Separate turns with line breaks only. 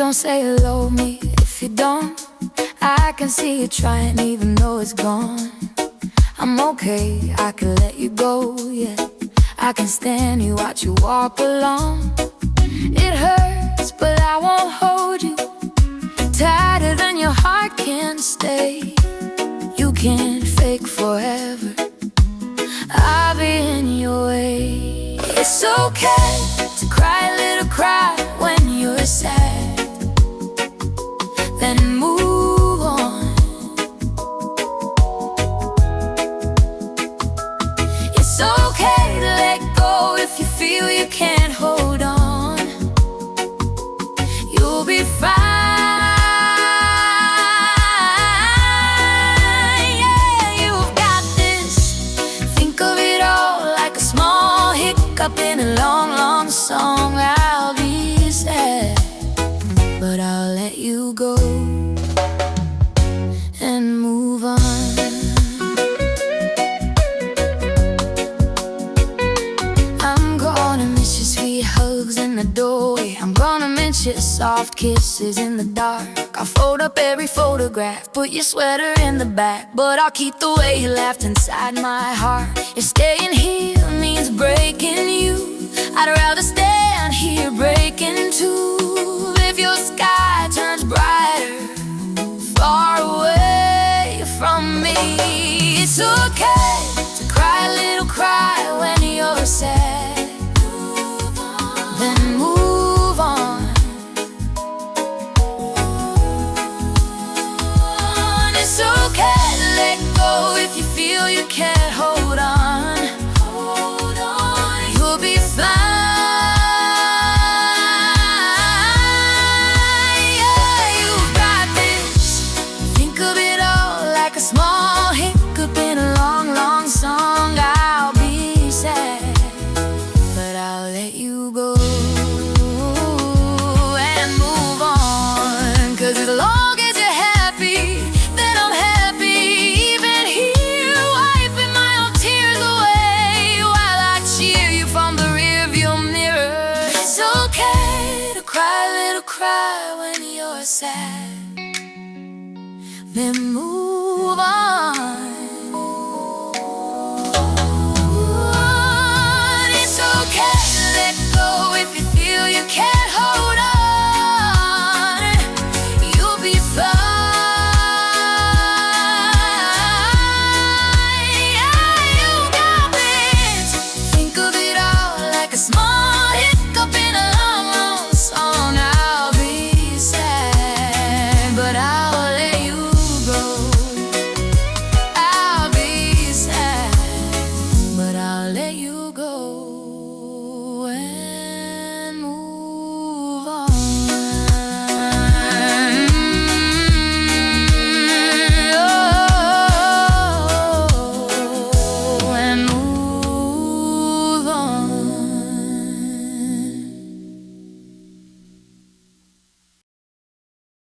don't say hello me if you don't. I can see you trying even though it's gone. I'm okay, I can let you go, yeah. I can stand you, watch you walk along. It hurts, but I won't hold you tighter than your heart can stay. You can't fake forever, I'll be in your way. It's okay to cry a little cry when you're sad, then move on. It's okay to let go if you feel you can't hold on. You'll be fine, yeah, you've got this. Think of it all like a small hiccup in a long, long song. I'll be sad, but I'll let you go and move on. I'm gonna miss your sweet hugs in the doorway. I'm gonna miss your soft kisses in the dark. I'll fold up every photograph, put your sweater in the back, but I'll keep the way you laughed inside my heart. You're staying here means breaking you. I'd rather stand here breaking too. If your sky turns brighter far away from me, it's okay to cry a little cry when you're sad, then move on. It's okay to let go if you feel you can't hold on. You'll be fine, yeah, you've got this. Think of it all like a small hiccup in a long, long song. I'll be sad, but I'll let you go and move on. 'Cause as long as you're happy, then I'm happy. Even here, wiping my own tears away while I cheer you from the rearview mirror. It's okay to cry a little cry when you're sad, then move on. It's okay to let go if you feel you can't hold on. You'll be fine, yeah, you got this. Think of it all like a small hiccup in a long, long song. I'll be sad, but I'll let you go. I'll be sad, but I'll let you go.